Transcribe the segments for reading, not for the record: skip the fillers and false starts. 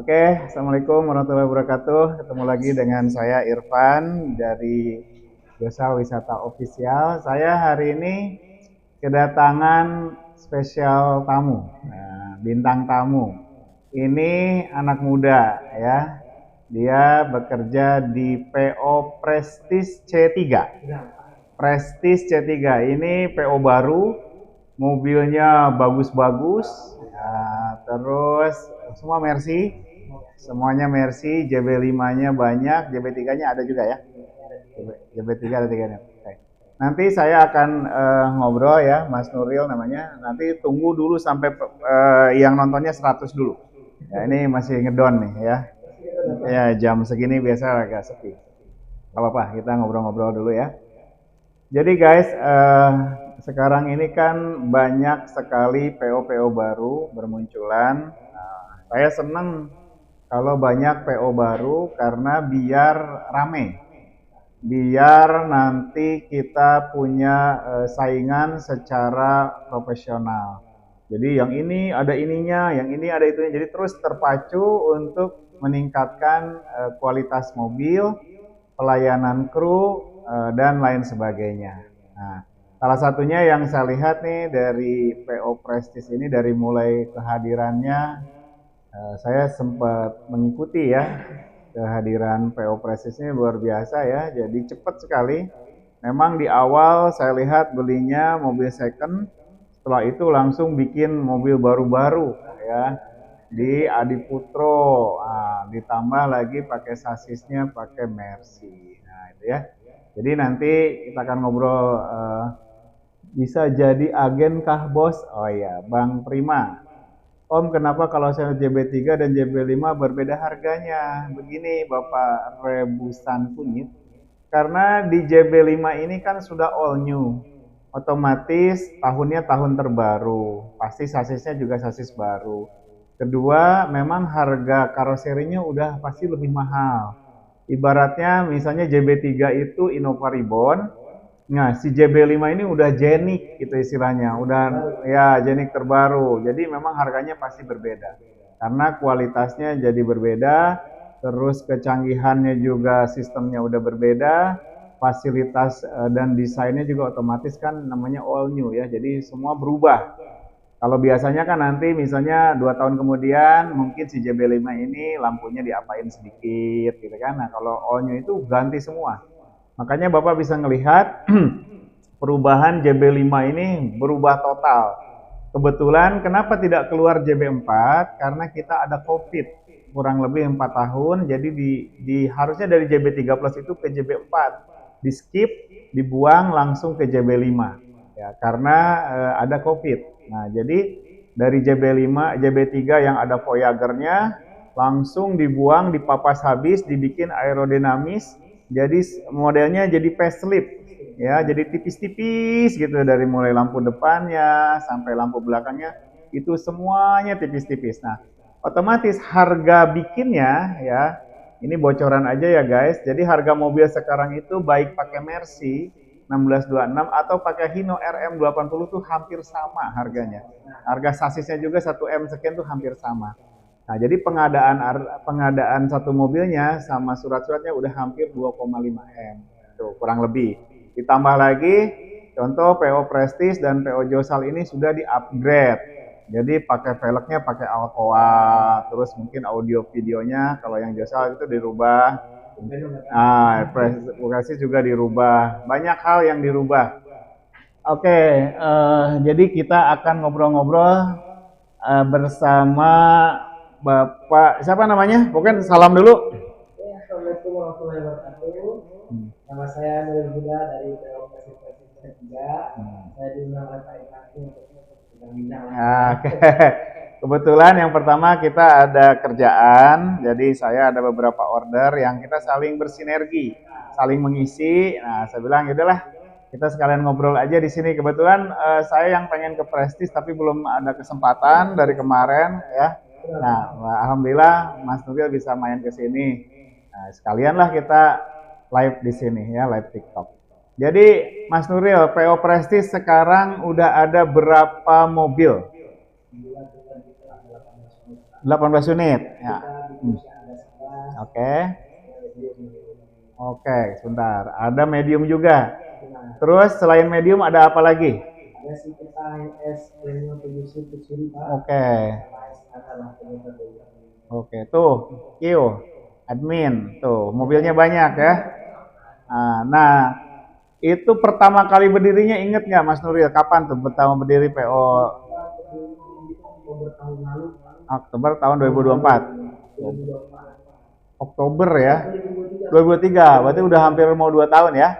Oke, Assalamualaikum warahmatullahi wabarakatuh. Ketemu lagi dengan saya Irfan dari Jasa Wisata Official. Saya hari ini kedatangan spesial tamu, bintang tamu. Ini anak muda ya. Dia bekerja di PO Prestige C3. Prestige C3 ini PO baru, mobilnya bagus-bagus, ya, terus semua Mercy, semuanya Mercy, JB5-nya banyak, JB3-nya ada juga ya. JB3 ada 3-nya. Oke. Nanti saya akan ngobrol ya, Mas Nuril namanya. Nanti tunggu dulu sampai yang nontonnya 100 dulu. Ya, ini masih ngedon nih ya. Ya, jam segini biasa agak sepi. Gak apa-apa, kita ngobrol-ngobrol dulu ya. Jadi guys, sekarang ini kan banyak sekali PO-PO baru bermunculan. Saya senang kalau banyak PO baru karena biar rame, biar nanti kita punya saingan secara profesional. Jadi yang ini ada ininya, yang ini ada itunya. Jadi terus terpacu untuk meningkatkan kualitas mobil, pelayanan kru, dan lain sebagainya. Nah, salah satunya yang saya lihat nih dari PO Prestige ini dari mulai kehadirannya, saya sempat mengikuti ya kehadiran PO Prestige ini luar biasa ya, jadi cepat sekali. Memang di awal saya lihat belinya mobil second, setelah itu langsung bikin mobil baru-baru ya di Adiputro, ditambah lagi pakai sasisnya pakai Mercy. Nah itu ya. Jadi nanti kita akan ngobrol, bisa jadi agen kah bos? Oh iya, Bang Prima. Om, kenapa kalau saya JB3 dan JB5 berbeda harganya? Begini Bapak Rebusan Kunyit, karena di JB5 ini kan sudah all new. Otomatis tahunnya tahun terbaru, pasti sasisnya juga sasis baru. Kedua, memang harga karoserinya udah pasti lebih mahal. Ibaratnya misalnya JB3 itu Innova Reborn, nah si JB5 ini udah jenik gitu istilahnya, udah ya jenik terbaru. Jadi memang harganya pasti berbeda. Karena kualitasnya jadi berbeda, terus kecanggihannya juga sistemnya udah berbeda, fasilitas dan desainnya juga otomatis kan namanya all new ya. Jadi semua berubah. Kalau biasanya kan nanti misalnya 2 tahun kemudian mungkin si JB5 ini lampunya diapain sedikit gitu kan. Nah kalau all new itu ganti semua. Makanya Bapak bisa melihat perubahan JB5 ini berubah total. Kebetulan kenapa tidak keluar JB4? Karena kita ada COVID kurang lebih 4 tahun, jadi harusnya dari JB3 Plus itu ke JB4, di skip, dibuang langsung ke JB5 ya karena ada COVID. Nah jadi dari JB5, JB3 yang ada Voyagernya langsung dibuang, dipapas habis, dibikin aerodinamis, jadi modelnya jadi facelift ya, jadi tipis-tipis gitu dari mulai lampu depannya sampai lampu belakangnya itu semuanya tipis-tipis. Nah, otomatis harga bikinnya ya, ini bocoran aja ya guys. Jadi harga mobil sekarang itu baik pakai Mercy 1626 atau pakai Hino RM80 tuh hampir sama harganya. Harga sasisnya juga 1M sekian tuh hampir sama. Nah, jadi pengadaan satu mobilnya sama surat-suratnya udah hampir 2,5 M. Tuh, kurang lebih. Ditambah lagi, contoh PO Prestige dan PO Josal ini sudah di-upgrade. Jadi pakai velgnya pakai Alcoa, terus mungkin audio videonya kalau yang Josal itu dirubah. Prestige juga dirubah. Banyak hal yang dirubah. Oke, jadi kita akan ngobrol-ngobrol bersama Bapak, siapa namanya? Pokoknya salam dulu. Assalamualaikum warahmatullahi wabarakatuh. Nama saya Nuril Huda dari PO Presiden 3. Saya diundang oleh Pak Ibrahim untuk bincang-bincang. Oke. Kebetulan yang pertama kita ada kerjaan, jadi saya ada beberapa order yang kita saling bersinergi, saling mengisi. Nah, saya bilang yaudahlah kita sekalian ngobrol aja di sini. Kebetulan saya yang pengen ke Prestige tapi belum ada kesempatan dari kemarin ya. Nah, alhamdulillah Mas Nuril bisa main ke sini. Nah, sekalianlah kita live di sini ya, live TikTok. Jadi Mas Nuril, PO Prestige sekarang udah ada berapa mobil? 18 unit. Ya. Kita di kursi ada 11. Oke. Medium. Oke, sebentar. Ada medium juga. Nah, Terus selain medium ada apa lagi? ada si kita HS premium 7 seat luxury Pak. Oke. Ada lah ternyata tuh. Oke, tuh. Q, admin. Tuh, mobilnya banyak ya. Nah, itu pertama kali berdirinya inget nggak Mas Nuril? Kapan tuh pertama berdiri PO? Oktober tahun lalu. Oktober tahun 2024. 2024. Oktober ya. 2023. Berarti udah hampir mau 2 tahun ya.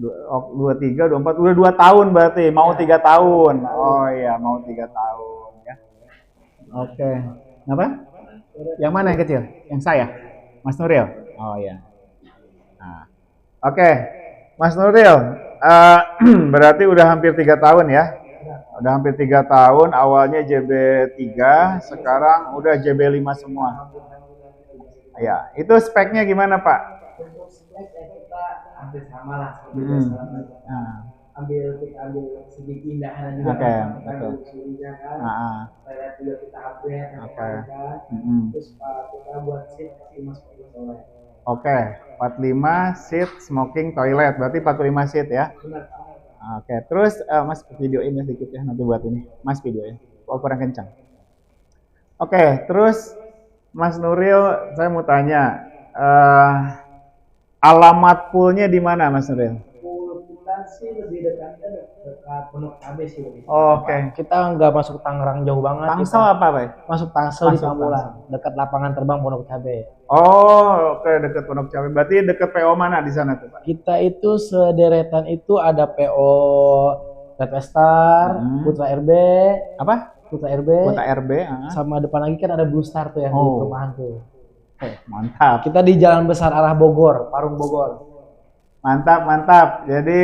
23, 24, udah 2 tahun berarti, mau 3 tahun. Oh iya, mau 3 tahun ya. Oke. Apa? Yang mana yang kecil? Yang saya? Mas Nuril? Oh iya. Nah. Oke. Mas Nuril, berarti udah hampir 3 tahun ya? Udah hampir 3 tahun, awalnya JB3, sekarang udah JB5 semua. Ya, itu speknya gimana Pak? Untuk spek ya kita hampir sama lah seperti Hmm. biasa. Kita ambil segi keindahan juga. Oke, Kita betul. ambil luxury-nya kan. Ah, Saya juga kita upgrade yang Oke. kemarin kan. Terus kita buat seat masuk oleh. Oke, 45 seat smoking toilet, berarti 45 seat ya. Benar. Oke, terus Mas videoin ya sedikit ya nanti buat ini. Mas videoin. Oh, kurang kencang. Oke, terus Mas Nuril, saya mau tanya, alamat poolnya di mana Mas Nuril? Pool kita sih lebih dekat Pondok Cabe sih. Oke. Kita nggak masuk Tangerang jauh banget. Tangsel kita apa, Pak? masuk Tangsel di Masuk Pamulang, dekat lapangan terbang Pondok Cabe. Oh, oke, dekat Pondok Cabe. Berarti dekat PO mana di sana tuh, Pak? Kita itu sederetan itu ada PO Red Star, Putra RB, Apa? Putra RB, Kota RB. sama depan lagi kan ada Blue Star tuh yang di perumahan tuh. Mantap. Kita di Jalan Besar arah Bogor, Parung Bogor. Mantap, mantap. Jadi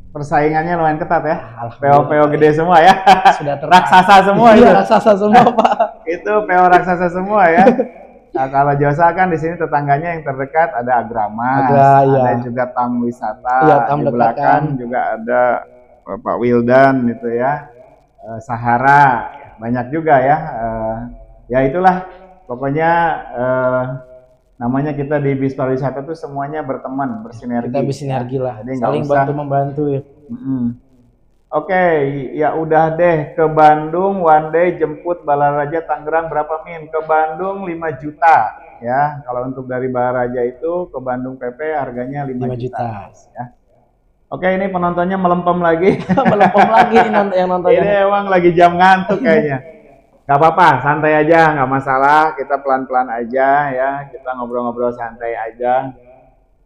persaingannya lumayan ketat ya. Alhamdulillah. PO-PO gede semua ya. Sudah Raksasa semua Iya, itu. raksasa semua, Pak. Itu PO raksasa semua ya. Nah, kalau Josa kan di sini tetangganya yang terdekat ada Agramas, iya. ada juga Tam Wisata, Iya, Tam di dekat belakang kan. juga ada Pak Wildan gitu ya. Sahara, banyak juga ya. Ya itulah pokoknya namanya kita di bis pariwisata tuh semuanya berteman, bersinergi. Kita bersinergi lah, Jadi nggak saling usah. bantu-membantu ya. Oke, ya udah deh ke Bandung one day jemput Balaraja Tangerang berapa min? Ke Bandung 5 juta ya. Kalau untuk dari Balaraja itu ke Bandung PP harganya 5 juta. Ya. Oke, ini penontonnya melempem lagi. Melempem lagi yang nontonnya. Ini emang lagi jam ngantuk kayaknya. Gak apa-apa, santai aja, nggak masalah. Kita pelan-pelan aja ya. Kita ngobrol-ngobrol santai aja.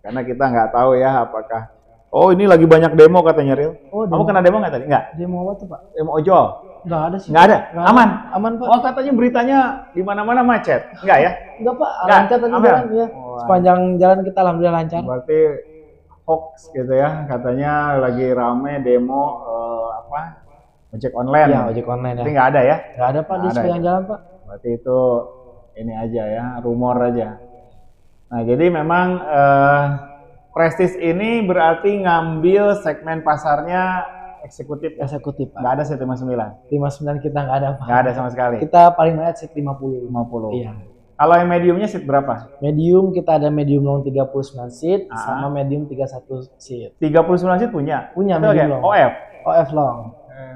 Karena kita nggak tahu ya apakah. Oh, ini lagi banyak demo katanya, Ril. Oh, kamu kena demo nggak tadi? Nggak. Demo apa tuh, Pak? Demo ojol. Nggak ada sih. Nggak ada. Aman. Aman, Pak. Oh, katanya beritanya di mana-mana macet. Nggak ya? Enggak, Pak. Nggak. Lancar tadi Aman. jalan ya. Oh, Sepanjang jalan kita alhamdulillah lancar. Berarti hoax gitu ya. Katanya lagi rame demo ojek online. Iya, ojek online ya. Tapi nggak ada ya? Nggak ada, Pak, di Nggak ada sepanjang jalan, Pak. Berarti itu ini aja ya, rumor aja. Nah, jadi memang Prestige ini berarti ngambil segmen pasarnya eksekutif. Eksekutif, Pak. Nggak ada seat 59. 59 kita nggak ada, Pak. Nggak ada sama sekali. Kita paling banyak seat 50. 50. Iya. Kalau yang mediumnya seat berapa? Medium kita ada medium long 39 seat sama medium 31 seat. 39 seat punya? Punya Itu medium long. OF? OF long.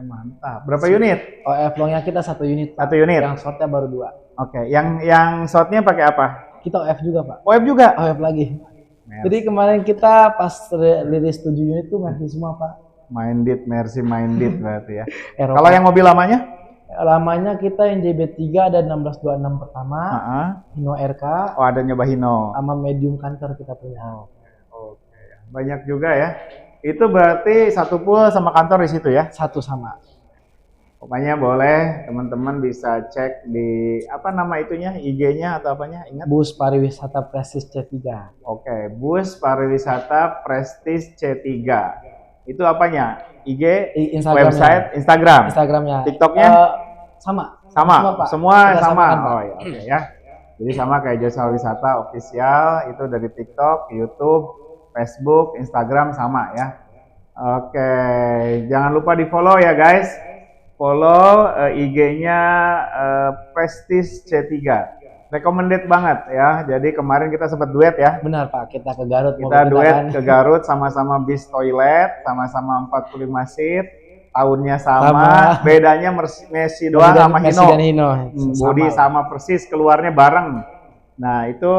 Mantap. Berapa unit? OF longnya kita 1 unit, Pak. 1 unit. Yang shortnya baru 2. Oke. Yang shotnya pakai apa? Kita OF juga, Pak. OF juga? OF lagi. Jadi kemarin kita pas rilis 7 unit tuh Mercy semua, Pak. Minded, Mercy Minded berarti ya. Eropa. Kalau yang mobil lamanya? Lamanya kita yang JB3 ada 1626 pertama, Hino RK, Oh, ada nyoba Hino. sama medium kantor kita punya. Oke. Banyak juga ya. Itu berarti satu pool sama kantor di situ ya? Satu sama. Pokoknya boleh teman-teman bisa cek di apa nama itunya, IG-nya atau apanya? Ingat? Bus pariwisata Prestige C3. Oke, Bus Pariwisata Prestige C3. Itu apanya? IG, Instagramnya. website, Instagram. Instagramnya. TikToknya? Sama. Sama. Pak. Semua Kita sama. samakan, Pak. Oh ya, oke ya. Jadi sama kayak Josa Wisata Official itu dari TikTok, YouTube, Facebook, Instagram sama ya. Oke, jangan lupa di follow ya guys. follow IG-nya Prestige C3. Recommended banget ya. Jadi kemarin kita sempat duet ya. Benar Pak, kita ke Garut. Kita mobil duet kan. ke Garut sama-sama bis toilet, sama-sama 45 seat, tahunnya sama, Sama. bedanya Messi doang sama Messi Hino. dan Hino. Bodi sama persis, keluarnya bareng. Nah itu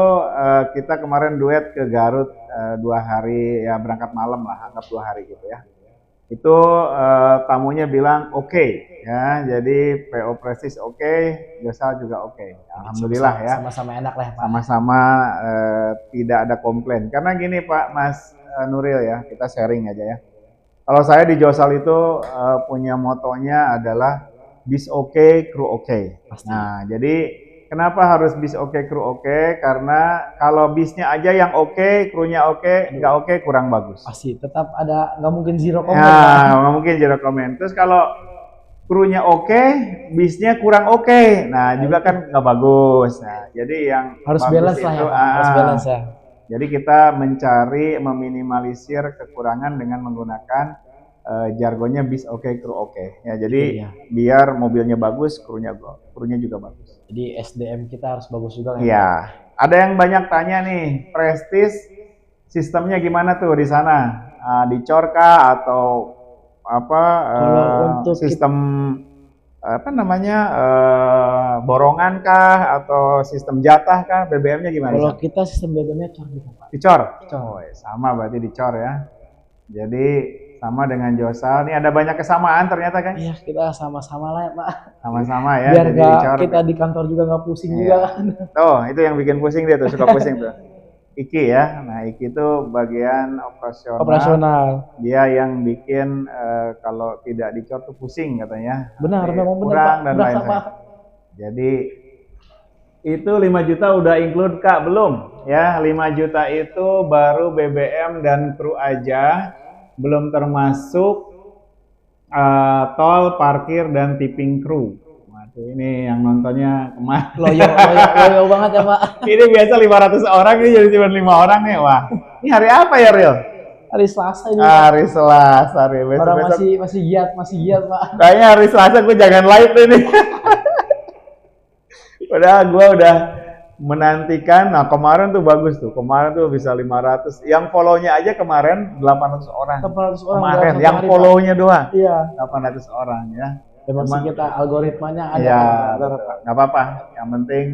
kita kemarin duet ke Garut 2 hari, ya berangkat malam lah, anggap 2 hari gitu ya. Itu tamunya bilang oke, ya, jadi PO Prestige oke, Josal juga oke. Alhamdulillah ya. Sama-sama enak lah Pak. Sama-sama tidak ada komplain. Karena gini Pak Mas Nuril ya, kita sharing aja ya. Kalau saya di Josal itu punya motonya adalah bis oke, kru oke. Pasti. Nah, jadi kenapa harus bis oke, kru oke? Karena kalau bisnya aja yang oke, krunya oke, nggak oke kurang bagus. Pasti tetap ada, nggak mungkin zero comment. Ya, nggak mungkin zero comment. Terus kalau krunya oke, bisnya kurang oke, nah juga kan nggak bagus. Nah, jadi yang Harus bagus balance lah ya itu, Pak. Harus balance ya. Jadi kita mencari meminimalisir kekurangan dengan menggunakan jargonnya bis oke, kru oke. Ya, jadi Iya. biar mobilnya bagus, krunya juga bagus. Jadi SDM kita harus bagus juga kan. Iya. Ada yang banyak tanya nih, Prestige sistemnya gimana tuh di sana? Dicor kah atau apa? Kalau untuk sistem apa namanya? Borongan kah atau sistem jatah kah? BBM-nya gimana? Kalau San? kita sistem BBM-nya cor gitu Pak. Dicor. Dicor. Oh, sama berarti dicor ya. Jadi sama dengan Josal. Ini ada banyak kesamaan ternyata kan? Iya, kita sama-sama lah ya Pak. Sama-sama ya. Biar jadi nggak dicor. kita di kantor juga nggak pusing Iya. juga kan. Oh, itu yang bikin pusing dia tuh, suka pusing tuh. Iki ya. Nah, Iki itu bagian operasional. Operasional. Dia yang bikin kalau tidak dicor tuh pusing katanya. Benar, Nanti memang benar kurang Pak. dan Berasa lain-lain. Pak. Jadi itu 5 juta udah include Kak belum? Ya, 5 juta itu baru BBM dan kru aja, belum termasuk tol, parkir dan tipping kru. Waduh, ini yang nontonnya kemarin. Loyo banget ya Pak. Ini biasa 500 orang, ini jadi cuma 5 orang nih. Wah, ini hari apa ya, Ril? Hari Selasa ini. Hari Selasa, hari Orang besok. masih giat Pak. Kayaknya hari Selasa gue jangan live ini. Gue udah menantikan. Nah, kemarin tuh bagus tuh. Kemarin tuh bisa 500. Yang follow-nya aja kemarin 800 orang. 800 orang Kemarin dalam satu yang hari, follow-nya doang. Pak. Iya. 800 orang ya. Memang sih kita algoritmanya ada. Ya, Pak. nggak apa-apa. Yang penting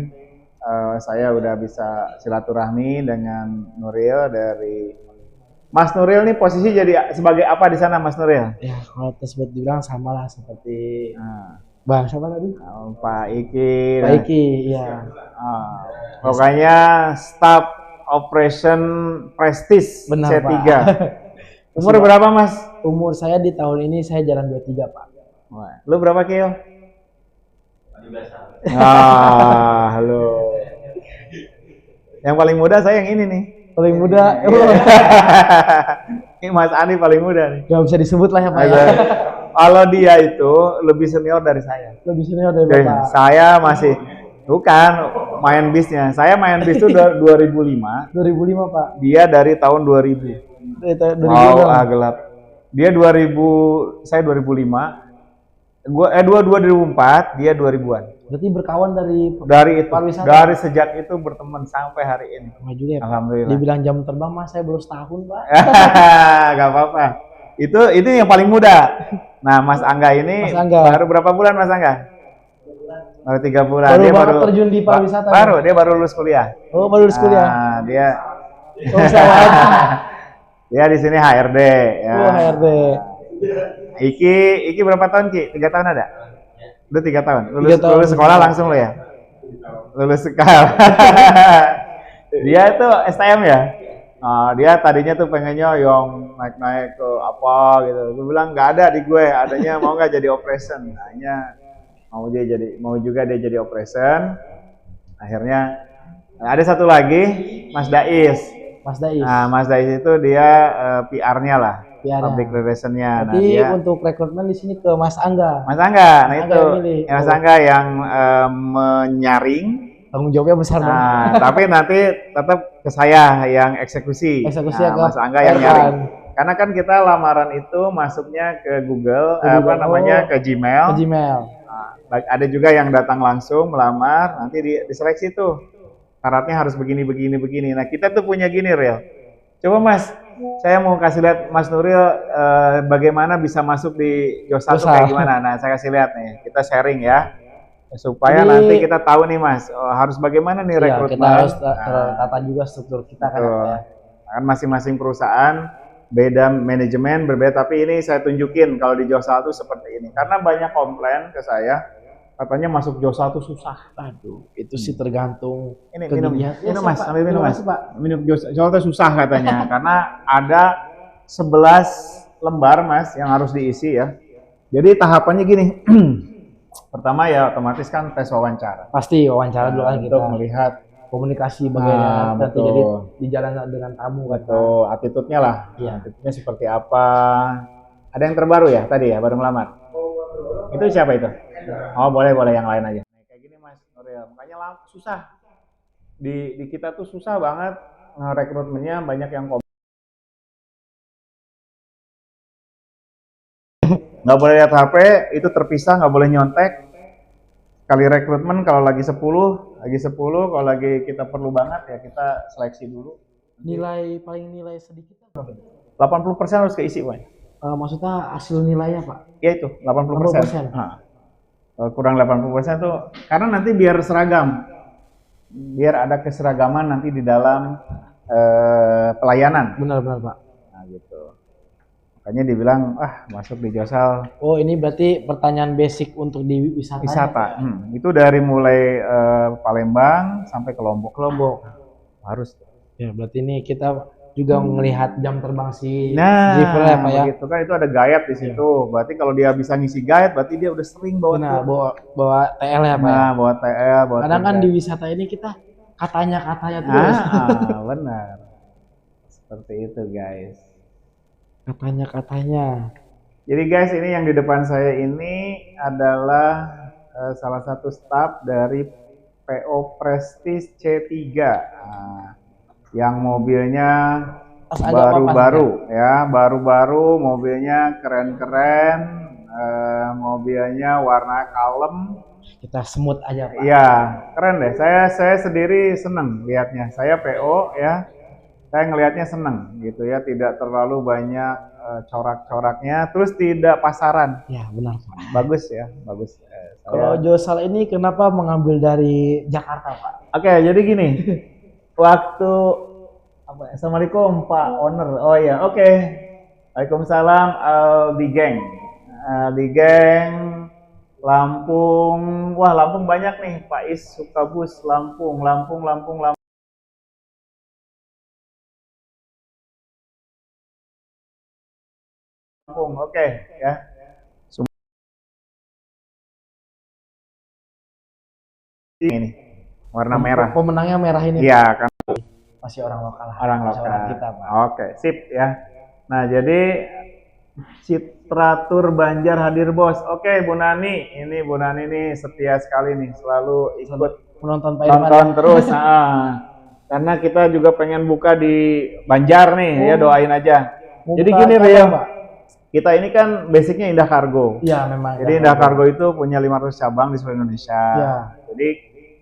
saya udah bisa silaturahmi dengan Nuril dari Mas Nuril nih posisi jadi sebagai apa di sana, Mas Nuril? Ya, kalau tersebut dibilang sama lah seperti Nah, Bang siapa tadi? Pak Iki. Pak Iki, iya. Pokoknya staff operation Prestige Benar, C3. Pak. Umur berapa, Mas? Umur saya di tahun ini saya jalan 23, Pak. Wah, lu berapa, Kio? 15 tahun. Halo. Yang paling muda saya yang ini nih. Paling muda, Ini Mas Ani paling muda nih. nggak bisa disebut lah ya Pak. Ya. Kalau dia itu lebih senior dari saya. Lebih senior dari Oke, Bapak. saya masih bukan main bisnya. Saya main bis itu 2005. 2005 Pak. Dia dari tahun 2000. Dari tahun 2005. Wow, gelap. Dia 2000, saya 2005. Gua 2004, dia 2000-an. Berarti berkawan dari Dari itu, pariwisata. dari sejak itu berteman sampai hari ini. Wah juga ya, Pak. Alhamdulillah. Dibilang jam terbang Mas, saya baru setahun, Pak. Gak apa-apa. Itu yang paling muda. Nah, Mas Angga ini Mas Angga. baru berapa bulan, Mas Angga? Baru 3 bulan. Baru Dia banget terjun di pariwisata. Dia baru lulus kuliah. Oh, baru lulus kuliah. Nah, dia Oh, selamat. dia di sini HRD ya. Oh, HRD. Iki berapa tahun, Ki? 3 tahun ada? Udah 3 tahun. tahun. Lulus sekolah langsung lo ya? Lulus sekolah. Dia itu STM ya? Dia tadinya tuh pengennya yang naik-naik ke apa gitu. Gue bilang nggak ada di gue, adanya mau nggak jadi operation. Hanya mau juga dia jadi operation. Akhirnya ada satu lagi, Mas Dais. Mas Dais. Nah, Mas Dais itu dia PR-nya lah, PR-nya. public relation-nya. Nah, Berarti dia untuk rekrutmen di sini ke Mas Angga. Mas Angga, nah Mas itu Angga yang milih. Mas Angga yang menyaring. Tanggung jawabnya besar dong. Nah, tapi nanti tetap ke saya yang eksekusi. Eksekusi Nah, ke Mas Angga yang Ervan. nyaring. karena kan kita lamaran itu masuknya ke Google, Ke Google. apa namanya, ke Ke Gmail. Gmail. Nah, ada juga yang datang langsung melamar, nanti diseleksi tuh. Syaratnya harus begini, begini, begini. Nah, kita tuh punya gini, Real. Coba Mas, saya mau kasih lihat Mas Nuril bagaimana bisa masuk di Josa tuh kayak gimana. Nah, saya kasih lihat nih, kita sharing ya. Supaya Jadi, nanti kita tahu nih Mas, harus bagaimana nih ya, rekrutmen. kita harus tertata juga struktur kita kan Betul. ya. Kan masing-masing perusahaan beda manajemen, berbeda, tapi ini saya tunjukin kalau di Josa tuh seperti ini. Karena banyak komplain ke saya, katanya masuk Josa tuh susah. Aduh, itu sih tergantung Ini minum, kegiatan. minum Ya, Mas, Pak. ambil minum Mas. Pak. Minum Josa, soalnya susah katanya, karena ada 11 lembar Mas yang harus diisi ya. Jadi tahapannya gini, pertama ya otomatis kan tes wawancara. Pasti wawancara dulu kan kita. Untuk melihat Komunikasi bagaimana nanti betul. jadi di jalan dengan tamu kan. Betul, attitude-nya lah. Iya. Attitude-nya seperti apa. Ada yang terbaru ya tadi ya, baru ngelamar. Itu siapa itu? Oh, boleh yang lain aja. Nah, kayak gini Mas Nuril, makanya susah. Di kita tuh susah banget rekrutmennya, banyak yang nggak boleh lihat HP, itu terpisah, nggak boleh nyontek. Kali rekrutmen kalau lagi 10, kalau lagi kita perlu banget ya kita seleksi dulu. Nilai sedikit berapa? 80% harus keisi Pak. Maksudnya hasil nilainya Pak? Ya itu, 80%. Nah, kurang 80% tuh, karena nanti biar seragam. Biar ada keseragaman nanti di dalam pelayanan. Benar Pak. Nah gitu. Makanya dibilang, masuk di Josal. Oh ini berarti pertanyaan basic untuk di wisata. Itu dari mulai Palembang sampai ke Lombok. Harus. Ya berarti ini kita juga melihat jam terbang si driver ya Pak ya. Begitu kan, itu ada guide di situ. Berarti kalau dia bisa ngisi guide, berarti dia udah sering bawa bawa TL ya Pak. Nah, bawa TL, bawa kadang kan di wisata ini kita katanya terus. Benar. Seperti itu guys. Katanya. Jadi guys, ini yang di depan saya ini adalah salah satu staf dari PO Prestige C3. Yang mobilnya baru-baru ya, baru-baru, mobilnya keren-keren, mobilnya warna kalem. Kita semut aja Pak. Iya, keren deh. Saya sendiri seneng lihatnya. Saya PO ya. Saya ngelihatnya seneng gitu ya, tidak terlalu banyak corak-coraknya, terus tidak pasaran. Ya benar Pak. Bagus ya, bagus. Kalau Josal ini kenapa mengambil dari Jakarta Pak? Oke, jadi gini, waktu Assalamualaikum Pak Owner. Oh ya, oke. Waalaikumsalam di geng Lampung. Wah, Lampung banyak nih, Pak Is Sukabus, Lampung. Oke, ya. Ini warna merah. Pemenangnya merah ini. Iya, kan Masih orang lokal. Orang lokal. Orang kita, Pak. Oke, sip ya. Nah, jadi Citratur Banjar hadir bos. Oke, Bu Nani. Ini Bu Nani nih setia sekali nih, selalu ikut menonton Pak Irfan. Nonton terus. Karena kita juga pengen buka di Banjar nih, ya doain aja. Jadi gini Rio, kita ini kan basicnya Indah Kargo. Iya, memang. Jadi Indah Kargo itu punya 500 cabang di seluruh Indonesia. Ya. Jadi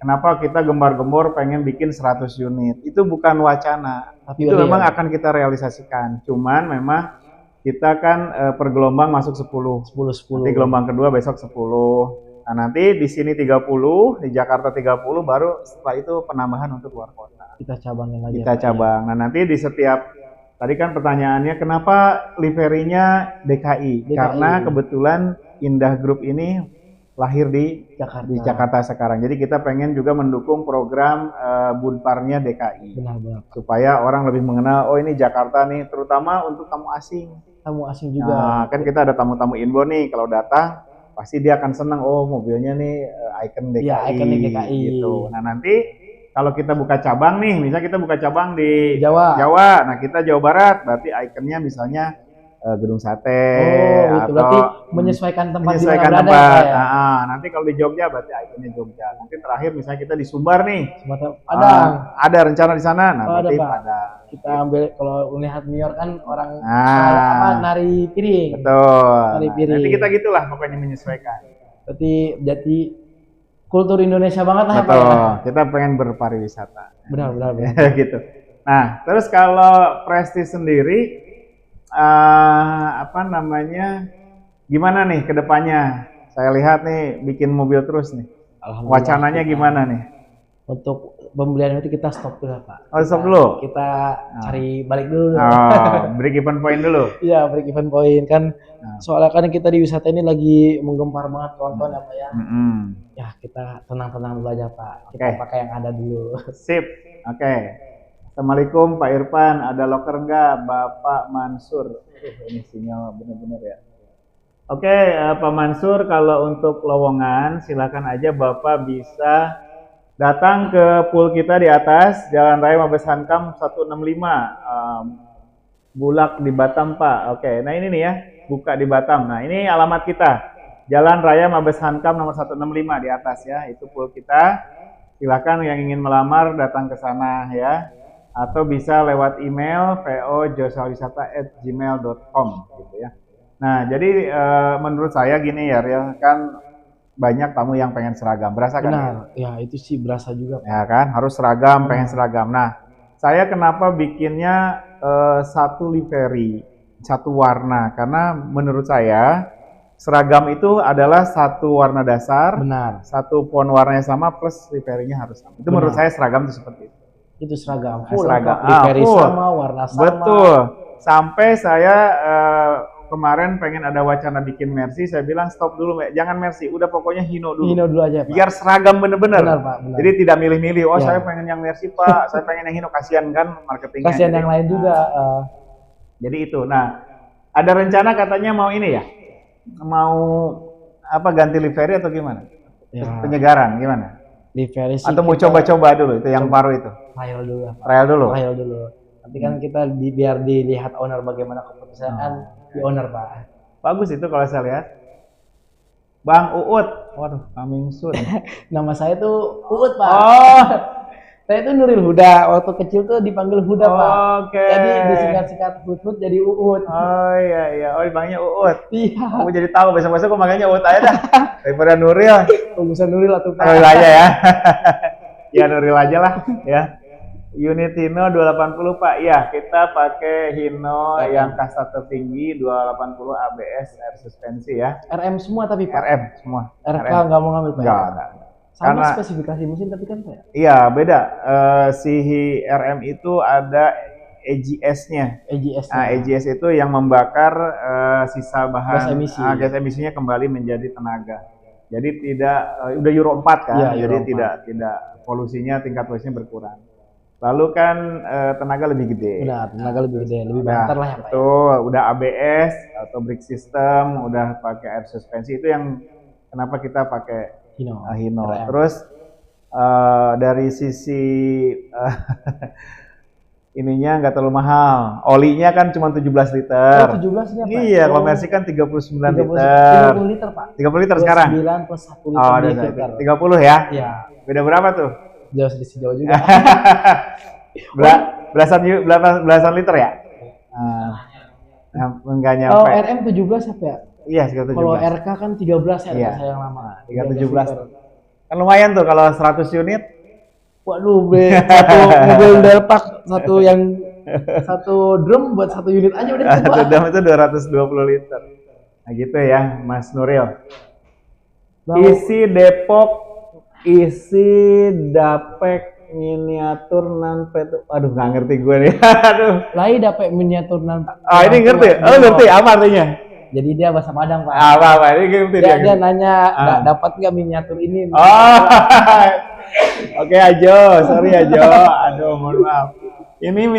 kenapa kita gembar-gembor pengen bikin 100 unit? Itu bukan wacana. Tapi itu memang akan kita realisasikan. Cuman memang kita kan per gelombang masuk 10. Nanti gelombang kedua besok 10. Nah, nanti di sini 30, di Jakarta 30, baru setelah itu penambahan untuk luar kota. Kita cabangin lagi. Kita cabang. Nah, nanti di setiap, tadi kan pertanyaannya kenapa liverinya DKI? Karena kebetulan Indah Group ini lahir di Jakarta sekarang. Jadi kita pengen juga mendukung program Bunparnya DKI. Benar. Supaya orang lebih mengenal, oh ini Jakarta nih, terutama untuk tamu asing. Tamu asing juga. Nah, kan kita ada tamu-tamu inbound nih, kalau datang pasti dia akan senang, oh mobilnya nih icon DKI. Iya, icon DKI. Gitu. Nah, nanti kalau kita buka cabang nih, misalnya kita buka cabang di Jawa. Nah kita Jawa Barat, berarti ikonnya misalnya gedung sate Oh, gitu. Berarti atau menyesuaikan tempat di mana menyesuaikan berada tempat. ya. Nanti kalau di Jogja berarti ikonnya Jogja. Nanti terakhir misalnya kita di Sumbar nih. Sumatera Padang. Ada rencana di sana. Nah, Oh, ada, berarti Pak. Padang. Kita ambil kalau melihat New York kan orang Nah, nari piring. betul. Nari Nah, piring. nanti kita gitulah pokoknya menyesuaikan. Berarti kultur Indonesia banget lah ya, Pak, Betul. ya. Kita pengen berpariwisata. Benar. Gitu. Nah, terus kalau Prestige sendiri apa namanya? Gimana nih ke depannya? Saya lihat nih bikin mobil terus nih. Alhamdulillah. Wacananya gimana nih? Untuk pembelian itu kita stop dulu, Pak. Oh, stop dulu? Kita cari balik dulu. Break even point dulu. Iya, break even point kan. Soalnya kan kita di wisata ini lagi menggempar banget kawan-kawan ya, Pak ya. Ya, kita tenang-tenang dulu aja, Pak. Kita pakai yang ada dulu. Sip. Oke. Assalamualaikum Pak Irfan, ada loker nggak Bapak Mansur? Ini sinyal bener-bener ya. Oke, Pak Mansur, kalau untuk lowongan silakan aja Bapak bisa datang ke pool kita di atas Jalan Raya Mabes Hankam 165 Bulak di Batam, Pak. Oke, nah ini nih ya, buka di Batam. Nah, ini alamat kita. Jalan Raya Mabes Hankam nomor 165 di atas ya, itu pool kita. Silakan yang ingin melamar datang ke sana ya. Atau bisa lewat email vojosawisata@gmail.com gitu ya. Nah, jadi menurut saya gini ya, Riel, kan banyak tamu yang pengen seragam, berasa kan? Benar, ya itu sih berasa juga, Pak. Ya kan, harus seragam, pengen seragam. Nah, saya kenapa bikinnya satu livery, satu warna, karena menurut saya seragam itu adalah satu warna dasar, Benar. satu font warnanya sama plus liverynya harus sama. Itu menurut saya seragam itu seperti itu. Itu seragam full, Seragam. livery Full. sama, warna sama. Betul. Sampai saya kemarin pengen ada wacana bikin Mercy, saya bilang stop dulu, jangan Mercy, udah pokoknya Hino dulu. Hino dulu aja, Pak. Biar seragam bener-bener. Benar, Pak, benar. Jadi tidak milih-milih, oh Ya. saya pengen yang Mercy Pak, saya pengen yang Hino, kasihan kan marketingnya. Kasihan Jadi, yang lain juga. jadi itu. Nah, ada rencana katanya mau ini ya, mau apa ganti livery atau gimana? Ya, Penyegaran gimana? livery sih Atau mau kita coba-coba dulu itu yang baru itu? trial dulu lah, Pak. Trial dulu. Trial dulu. Nanti kan kita biar dilihat owner bagaimana keputusan di owner, Pak. Bagus itu kalau saya lihat. Bang Uut, waduh, coming soon. Nama saya tuh Uut, Pak. Oh, Saya tuh Nuril Huda. Waktu kecil tuh dipanggil Huda, Pak. oke. Jadi disingkat-singkat Uut jadi Uut. Oh iya, oh dipanggilnya Uut. Iya. Aku jadi tahu besok-besok aku manggilnya Uut aja dah. Daripada Nuril. Bagusan Nuril atau Pak. Nuril aja ya. Ya Nuril aja lah ya. Unit Hino 280 Pak. Iya, kita pakai Hino yang kasta tertinggi 280 ABS air suspensi ya. RM semua tapi, Pak. RM semua. RK nggak mau ngambil, Pak. Enggak. Sama Karena- spesifikasi mesin tapi kan, Pak. Iya, beda. Si RM itu ada EGS-nya. EGS. Nah, EGS itu yang membakar sisa bahan Gas emisi. gas emisinya kembali menjadi tenaga. Jadi tidak udah Euro 4 kan, Iya, jadi Euro 4. tidak polusinya, tingkat polusinya berkurang. Lalu kan tenaga lebih gede. Benar, tenaga lebih gede, lebih Udah, banter lah ya, Pak. betul, udah ABS atau brake system, udah pakai air suspensi, itu yang kenapa kita pakai Hino. Hino. RM. Terus dari sisi ininya nggak terlalu mahal. Olinya kan cuma 17 liter. Oh, 17 nya, Pak. Iya, kalau Oh, Mercy kan 39 30 liter. 30 liter, Pak. 30 liter sekarang. 9 plus 1 liter Oh, di ada filter. 30 ya. Iya, Beda berapa tuh? jauh juga. Belasan liter ya? Enggak Oh, nyampe. RM 17 apa ya? Iya, sekitar 17. Kalau RK kan 13 ya, Iya. saya yang lama. 17. Kan lumayan tuh kalau 100 unit. Waduh, satu mobil Delpak, satu drum buat satu unit aja udah cukup. Satu dam itu 220 liter. Nah gitu ya, Mas Nuril. Isi Depok, isi Dapek miniatur nan petu. Aduh, nggak ngerti gue nih. Aduh. Lai dapet miniatur nan. Oh, ini ngerti. Oh, ngerti apa artinya? Jadi dia bahasa Padang, Pak. Apa ini ngerti Dia nanya, dapat nggak miniatur ini? Oh. Oke, Ajo. Sorry Ajo. Aduh, mohon maaf. Ini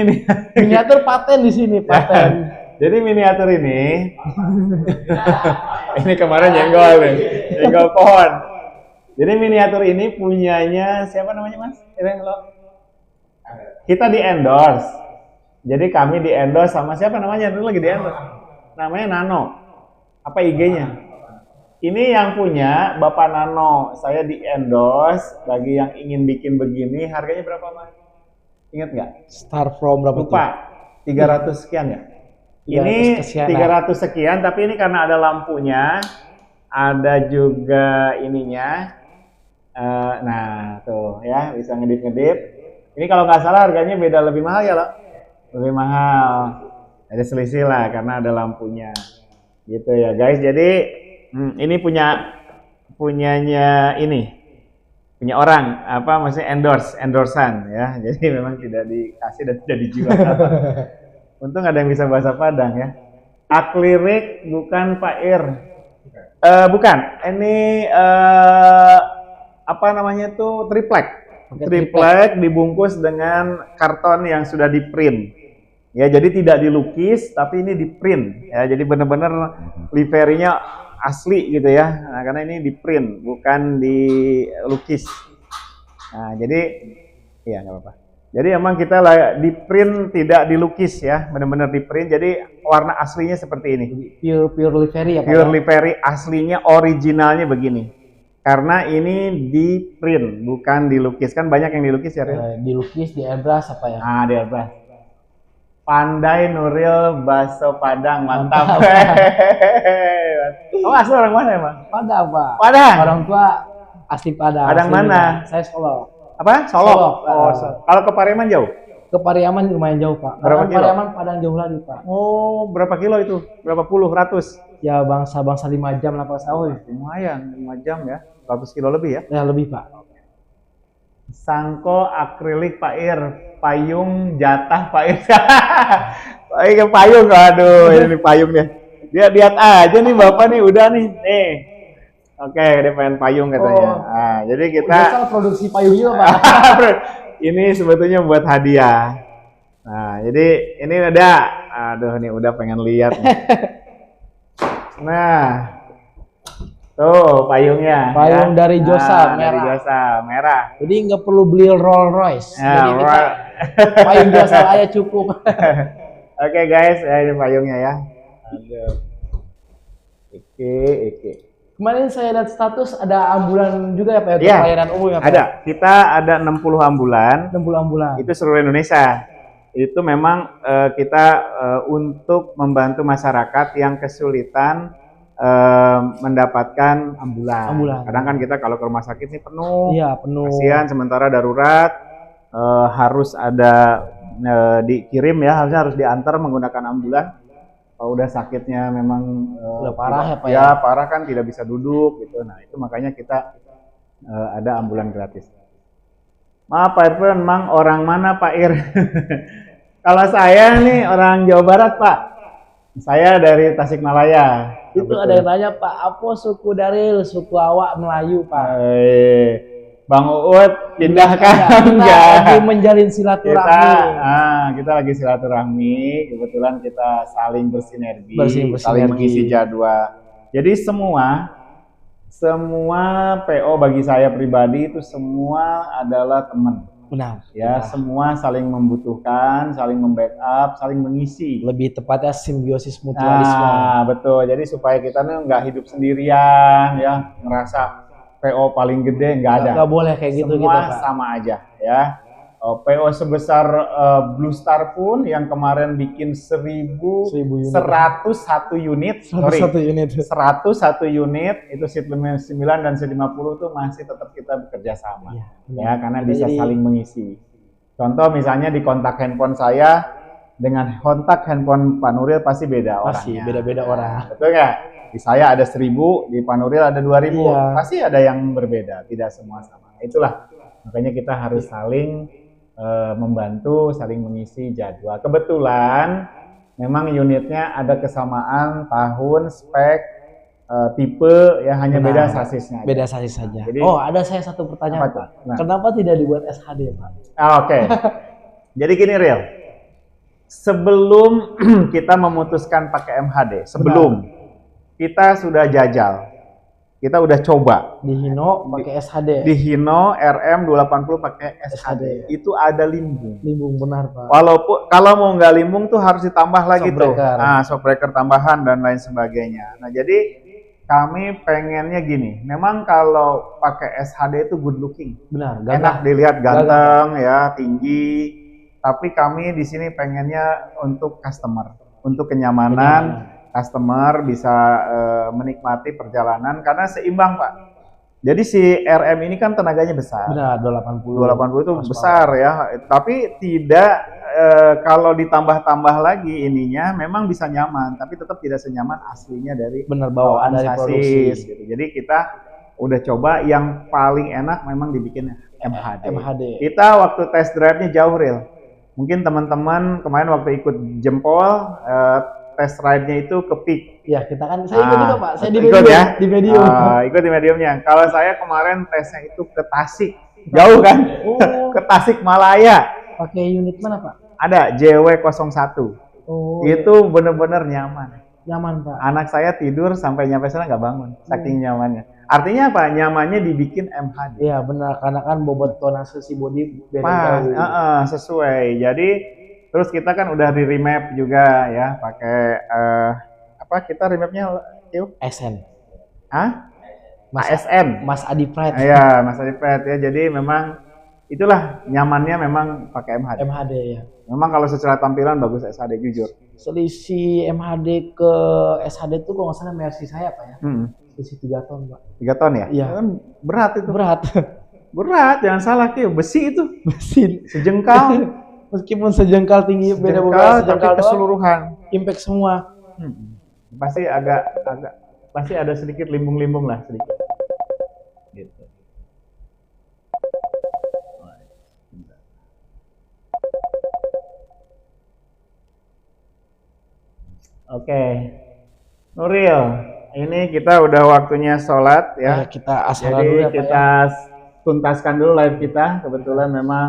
Miniatur paten di sini, paten. Jadi miniatur ini ini kemarin nyenggol nih. Nyenggol pohon. Jadi miniatur ini punyanya siapa namanya, Mas? Kita di endorse. Jadi kami di endorse sama siapa namanya? Dulu lagi di endorse. namanya Nano. Apa IG-nya? Ini yang punya Bapak Nano. Saya di endorse bagi yang ingin bikin begini. Harganya berapa, Mas? Ingat nggak? Start from berapa Lupa. 300 sekian ya? Ini 300 sekian, tapi ini karena ada lampunya, ada juga ininya. Nah, tuh ya, bisa ngedip-ngedip. Ini kalau nggak salah harganya beda lebih mahal ya, loh. Lebih mahal. Ada selisih lah karena ada lampunya. Gitu ya, guys. Jadi ini punyanya ini. Punya orang, apa maksudnya endorsan ya. Jadi memang tidak dikasih dan tidak dijual. Untung ada yang bisa bahasa Padang ya. Akrilik bukan Pak Ir. Bukan. Ini apa namanya tuh triplek. Triplek dibungkus dengan karton yang sudah di print. Ya, jadi tidak dilukis tapi ini di print ya. Jadi benar-benar liverinya asli gitu ya. Nah, karena ini di print bukan dilukis. Nah, jadi ya nggak apa-apa. Jadi emang kita di print tidak dilukis ya, benar-benar di print. Jadi warna aslinya seperti ini. Pure livery ya Pak? Pure livery aslinya, originalnya begini. Karena ini di print, bukan dilukis. Kan banyak yang dilukis ya, Ril? Dilukis, di airbrush apa ya? Ah, di airbrush. Pandai Nuril Baso Padang, mantap. Oh, asli orang mana emang? Padang, Pak. Padang? Orang tua asli Padang. Padang mana? Saya Solo. Apa? Solo. Oh, kalau ke Pariaman jauh? Ke Pariaman lumayan jauh, Pak. Berapa kilo? Pariaman Padang jauh lagi, Pak. Oh, berapa kilo itu? Berapa puluh, ratus? Ya bangsa 5 jam lah Pak. Oh, lumayan, 5 jam ya. 100 kilo lebih ya? Ya lebih, Pak. Sangko akrilik Pak Ir, payung jatah Pak Ir. Payung, aduh, ini payung dia. Dia lihat aja nih Bapak nih, udah nih. Nih. Oke, dia pengen payung katanya. Nah, jadi kita Biasa produksi payung juga, Pak. ini sebetulnya buat hadiah. Nah, jadi ini udah, aduh nih udah pengen lihat. Nah, tuh payungnya. Payung ya. dari Josa, merah. Dari Josa, merah. Jadi nggak perlu beli Rolls Royce. Ya, Jadi kita payung Josa aja cukup. Oke guys, ya ini payungnya ya. Aduh. Oke. Kemarin saya lihat status ada ambulan juga ya Pak, Ya, pelayanan umum ya Pak? ada. Kita ada 60 ambulan. 60 ambulan. Itu seluruh Indonesia. Itu memang kita untuk membantu masyarakat yang kesulitan mendapatkan ambulan. Kadang kan kita kalau ke rumah sakit ini penuh. Iya, penuh. Kasihan, sementara darurat harus ada dikirim ya, harus diantar menggunakan ambulan. Kalau udah sakitnya memang udah parah ya Pak ya? Parah kan tidak bisa duduk gitu. Nah, itu makanya kita ada ambulan gratis. Maaf Pak Irfan, Mang orang mana Pak Ir? Kalau saya nih orang Jawa Barat Pak. Saya dari Tasikmalaya. Itu betul. Ada yang tanya Pak, apa suku Daril, suku awak Melayu Pak? Bang Uut pindahkan enggak? Lagi menjalin silaturahmi. Kita lagi silaturahmi. Kebetulan kita saling bersinergi. Saling mengisi jadwal. Jadi semua PO bagi saya pribadi itu semua adalah teman. Benar. Ya, semua saling membutuhkan, saling membackup, saling mengisi. Lebih tepatnya simbiosis mutualisme. Betul. Jadi supaya kita nih nggak hidup sendirian, ya, ngerasa PO paling gede, nggak ada. Nggak boleh kayak gitu. Semua kita, sama aja, ya. PO sebesar Blue Star pun yang kemarin bikin 1.101 unit, 101 unit itu seat 9 dan seat 50 tuh masih tetap kita bekerja sama, ya karena bisa saling mengisi. Contoh misalnya di kontak handphone saya dengan kontak handphone Pak Nuril pasti beda orangnya. Pasti beda-beda orang. Betul nggak? Di saya ada 1.000, di Pak Nuril ada 2.000, pasti ada yang berbeda, tidak semua sama. Itulah makanya kita harus saling membantu, saling mengisi jadwal. Kebetulan memang unitnya ada kesamaan tahun, spek, tipe, ya hanya beda sasisnya. Beda sasis saja. Jadi, ada saya satu pertanyaan Pak. Kenapa tidak dibuat SHD Pak? Oke. Jadi gini Real, sebelum kita memutuskan pakai MHD, kita sudah jajal. kita udah coba. Di Hino pakai SHD. Di Hino RM280 pakai SHD. Itu ada limbung. Limbung benar, Pak. Walaupun kalau mau nggak limbung tuh harus ditambah lagi tuh. Shockbreaker. Nah, shockbreaker tambahan dan lain sebagainya. Nah, jadi kami pengennya gini. Memang kalau pakai SHD itu good looking. Benar, Enak dilihat, ganteng ya, tinggi. Tapi kami di sini pengennya untuk customer, untuk kenyamanan. Customer bisa menikmati perjalanan karena seimbang, Pak. Jadi si RM ini kan tenaganya besar. Benar, 280. 280 itu besar ya, tapi tidak kalau ditambah-tambah lagi ininya memang bisa nyaman, tapi tetap tidak senyaman aslinya dari benar bawaan dari produksi. Gitu. Jadi kita udah coba yang paling enak memang dibikin MHD. Kita waktu test drive-nya jauh real. Mungkin teman-teman kemarin waktu ikut jempol test ride-nya itu ke peak. Ya, kita kan saya ikut juga, Pak. Saya di ikut medium, ya? Di medium. Ikut di mediumnya. Kalau saya kemarin tesnya itu ke Tasik. Jauh kan? Ke Tasik Malaya. Pakai unit mana, Pak? Ada JW01. Itu bener-bener nyaman. Nyaman, Pak. Anak saya tidur sampai nyampe sana nggak bangun. Saking nyamannya. Artinya apa? Nyamannya dibikin MHD. Iya, benar. Karena kan bobot tonase si body pas, sesuai. Jadi terus kita kan udah di remap juga ya, pakai apa kita remapnya yuk? SN. ASN. Mas Adi Pride. Iya, Mas Adi Pride ya. Jadi memang itulah nyamannya memang pakai MHD. MHD ya. Memang kalau secara tampilan bagus SHD jujur. Selisih MHD ke SHD itu kalau nggak salah Mercy saya, Pak ya. Selisih 3 ton, Pak. 3 ton ya? Iya. Kan berat itu. Berat. Berat, jangan salah Ki. Besi itu. Besi. Sejengkal. Meskipun sejengkal tinggi beda beberapa sejengkal keseluruhan. Impact semua. Pasti pasti ada sedikit limbung-limbung lah sedikit. Gitu. Oke. Nuril, ini kita udah waktunya sholat ya. Kita asal jadi dulu ya, kita tuntaskan dulu live kita. Kebetulan memang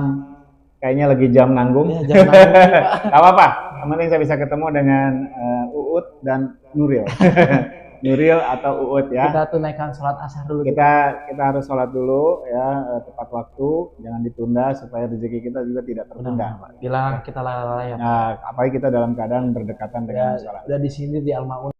kayaknya lagi jam nanggung. Ya, jam nanggung Pak. Gak apa-apa, yang penting saya bisa ketemu dengan Uut dan Nuril. Nuril atau Uut ya. Kita tunaikan sholat asar dulu. Kita harus sholat dulu ya, tepat waktu, jangan ditunda supaya rezeki kita juga tidak tertunda. Bila kita lalai ya. Nah, apalagi kita dalam keadaan berdekatan dengan sholat. Dan di sini di Al-Maun